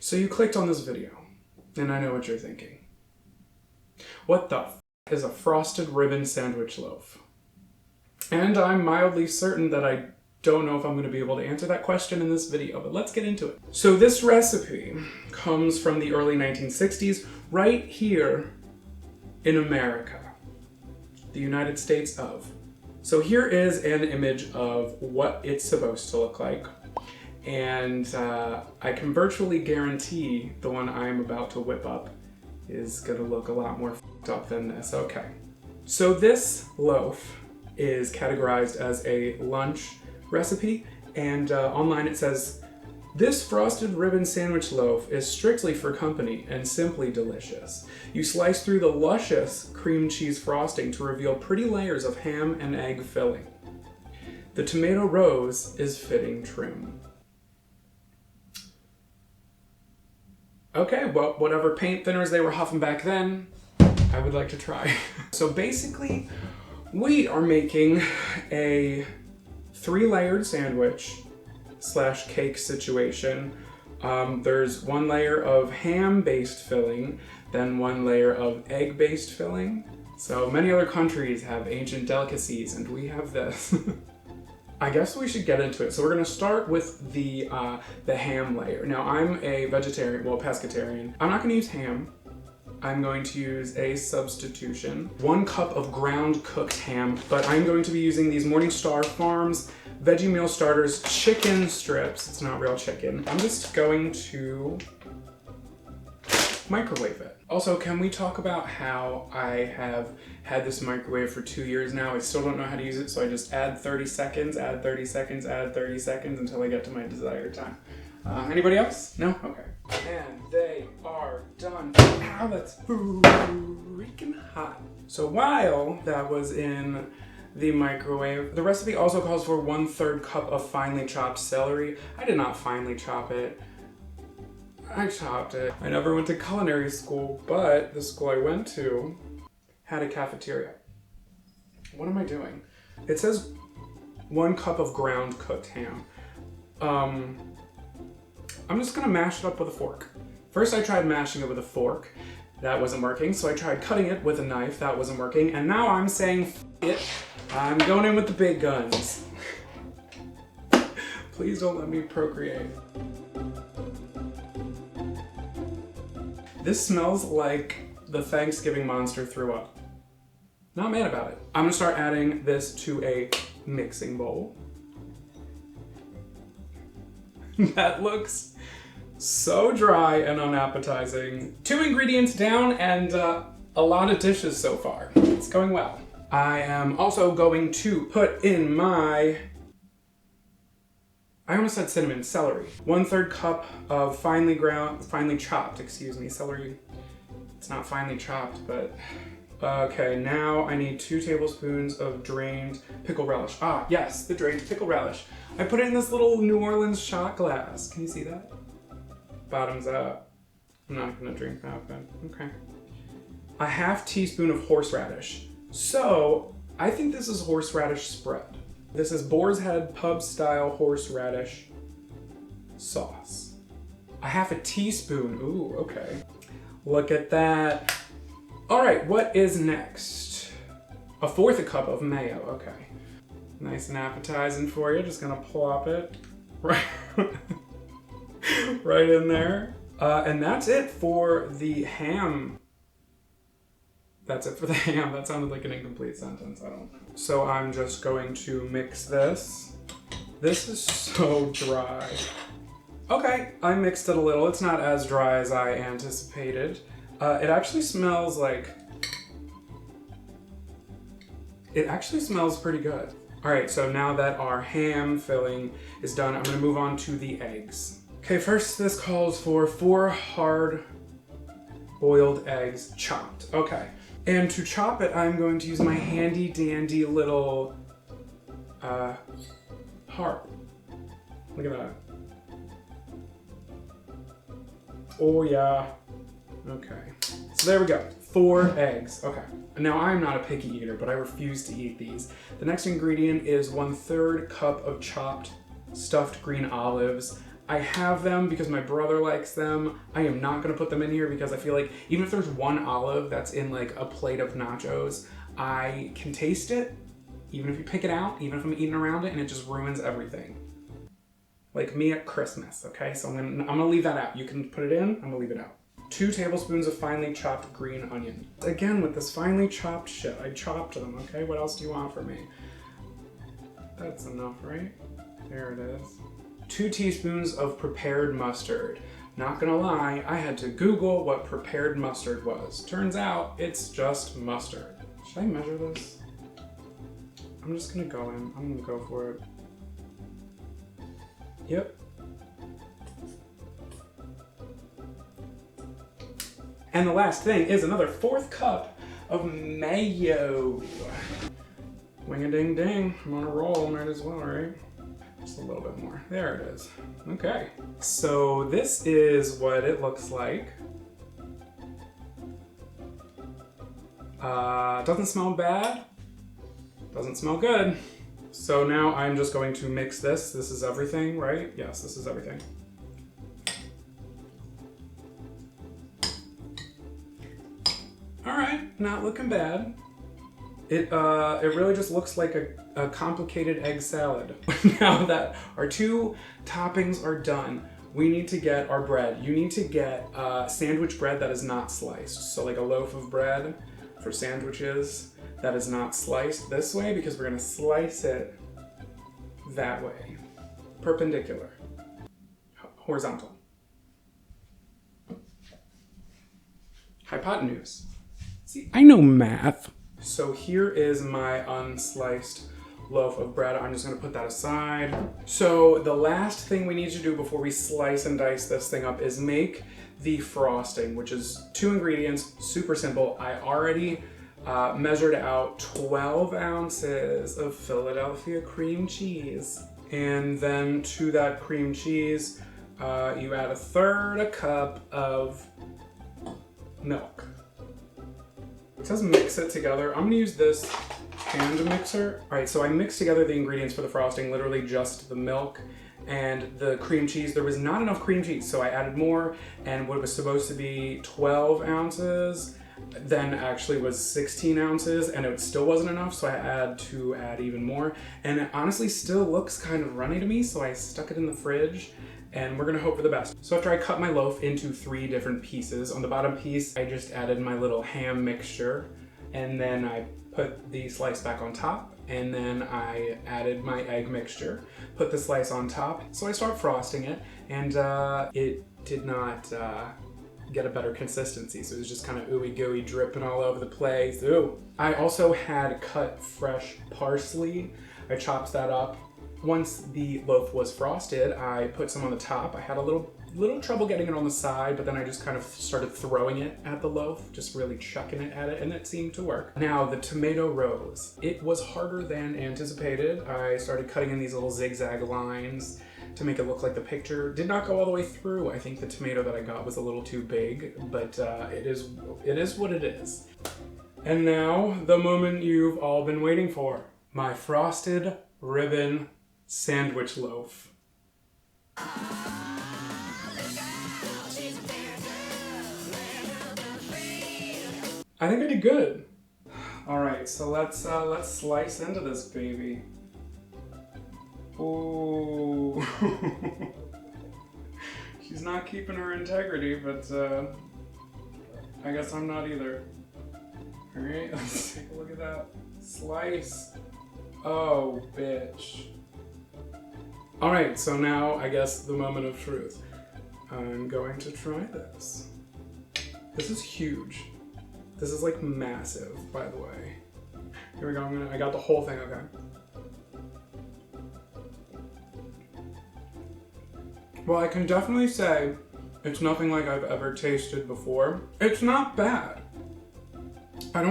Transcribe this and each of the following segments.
So you clicked on this video, and I know what you're thinking. What the f is a frosted ribbon sandwich loaf? And I'm mildly certain that I don't know if I'm going to be able to answer that question in this video, but let's get into it. So this recipe comes from the early 1960s, right here in America, the United States of. So here is an image of what it's supposed to look like. And I can virtually guarantee the one I'm about to whip up is gonna look a lot more f***ed up than this. Okay. So this loaf is categorized as a lunch recipe, and online it says, "This frosted ribbon sandwich loaf is strictly for company and simply delicious. You slice through the luscious cream cheese frosting to reveal pretty layers of ham and egg filling. The tomato rose is fitting trim." Okay, well, whatever paint thinners they were huffing back then, I would like to try. So basically, we are making a 3-layered sandwich / cake situation. There's 1 layer of ham-based filling, then 1 layer of egg-based filling. So many other countries have ancient delicacies, and we have this. I guess we should get into it. So we're gonna start with the ham layer. Now I'm a vegetarian, well, pescatarian. I'm not gonna use ham. I'm going to use a substitution. 1 cup of ground cooked ham, but I'm going to be using these Morningstar Farms Veggie Meal Starters chicken strips. It's not real chicken. I'm just going to microwave it. Also, can we talk about how I have had this microwave for 2 years now? I still don't know how to use it, so I just add 30 seconds, add 30 seconds, add 30 seconds until I get to my desired time. Anybody else? No? Okay. And they are done. Ow, that's freaking hot. So while that was in the microwave, the recipe also calls for 1/3 cup of finely chopped celery. I did not finely chop it. I chopped it. I never went to culinary school, but the school I went to had a cafeteria. What am I doing? It says 1 cup of ground cooked ham. I'm just gonna mash it up with a fork. First I tried mashing it with a fork. That wasn't working, so I tried cutting it with a knife. That wasn't working. And now I'm saying f it. I'm going in with the big guns. Please don't let me procreate. This smells like the Thanksgiving monster threw up. Not mad about it. I'm gonna start adding this to a mixing bowl. That looks so dry and unappetizing. 2 ingredients down and a lot of dishes so far. It's going well. I am also going to put in my, I almost said cinnamon, celery. 1/3 cup of finely chopped celery. It's not finely chopped, but okay, now I need 2 tablespoons of drained pickle relish. Ah, yes, the drained pickle relish. I put it in this little New Orleans shot glass. Can you see that? Bottoms up. I'm not gonna drink that, but okay. A 1/2 teaspoon of horseradish. So, I think this is horseradish spread. This is Boar's Head pub style horseradish sauce. A 1/2 teaspoon, ooh, okay. Look at that. All right, what is next? 1/4 cup of mayo, okay. Nice and appetizing for you. Just gonna plop it right, right in there. And that's it for the ham. That's it for the ham. That sounded like an incomplete sentence, I don't know. So I'm just going to mix this. This is so dry. Okay, I mixed it a little. It's not as dry as I anticipated. It actually smells pretty good. All right, so now that our ham filling is done, I'm gonna move on to the eggs. Okay, first this calls for 4 hard-boiled eggs chopped. Okay, and to chop it, I'm going to use my handy dandy little heart. Look at that. Oh yeah. Okay, so there we go. 4 eggs. Okay. Now I'm not a picky eater, but I refuse to eat these. The next ingredient is 1/3 cup of chopped stuffed green olives. I have them because my brother likes them. I am not gonna put them in here because I feel like even if there's one olive that's in like a plate of nachos, I can taste it, even if you pick it out, even if I'm eating around it, and it just ruins everything. Like me at Christmas, okay? So I'm gonna leave that out. You can put it in, I'm gonna leave it out. 2 tablespoons of finely chopped green onion. Again, with this finely chopped shit, I chopped them, okay? What else do you want from me? That's enough, right? There it is. 2 teaspoons of prepared mustard. Not gonna lie, I had to Google what prepared mustard was. Turns out, it's just mustard. Should I measure this? I'm just gonna go in. I'm gonna go for it. Yep. And the last thing is another 4th cup of mayo. Wing-a-ding-ding. I'm on a roll, might as well, right? Just a little bit more. There it is. Okay. So this is what it looks like. Doesn't smell bad. Doesn't smell good. So now I'm just going to mix this. This is everything, right? Yes, this is everything. All right, not looking bad. It really just looks like a complicated egg salad. Now that our 2 toppings are done, we need to get our bread. You need to get sandwich bread that is not sliced. So like a loaf of bread for sandwiches that is not sliced this way, because we're gonna slice it that way. Perpendicular. Horizontal. Hypotenuse. See, I know math. So here is my unsliced loaf of bread. I'm just gonna put that aside. So the last thing we need to do before we slice and dice this thing up is make the frosting, which is 2 ingredients, super simple. I already measured out 12 ounces of Philadelphia cream cheese. And then to that cream cheese, you add 1/3 cup of milk. It says mix it together. I'm gonna use this hand mixer. All right, so I mixed together the ingredients for the frosting, literally just the milk and the cream cheese. There was not enough cream cheese, so I added more, and what was supposed to be 12 ounces then actually was 16 ounces, and it still wasn't enough, so I had to add even more. And it honestly still looks kind of runny to me, so I stuck it in the fridge, and we're gonna hope for the best. So after I cut my loaf into 3 different pieces, on the bottom piece, I just added my little ham mixture, and then I put the slice back on top, and then I added my egg mixture, put the slice on top. So I start frosting it, and it did not get a better consistency, so it was just kind of ooey gooey, dripping all over the place. Ooh. I also had cut fresh parsley. I chopped that up. Once the loaf was frosted, I put some on the top. I had a little trouble getting it on the side, but then I just kind of started throwing it at the loaf, just really chucking it at it, and it seemed to work. Now, the tomato rose. It was harder than anticipated. I started cutting in these little zigzag lines to make it look like the picture. Did not go all the way through. I think the tomato that I got was a little too big, but it is what it is. And now, the moment you've all been waiting for. My frosted ribbon sandwich loaf. I think I did good. All right, so let's slice into this baby. Ooh. She's not keeping her integrity, but I guess I'm not either. All right, let's take a look at that. Slice. Oh, bitch. All right, so now I guess the moment of truth. I'm going to try this. This is huge. This is like massive, by the way. Here we go, I got the whole thing, okay. Well, I can definitely say it's nothing like I've ever tasted before. It's not bad. I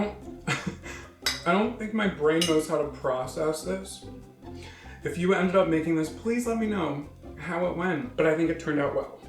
don't think my brain knows how to process this. If you ended up making this, please let me know how it went. But I think it turned out well.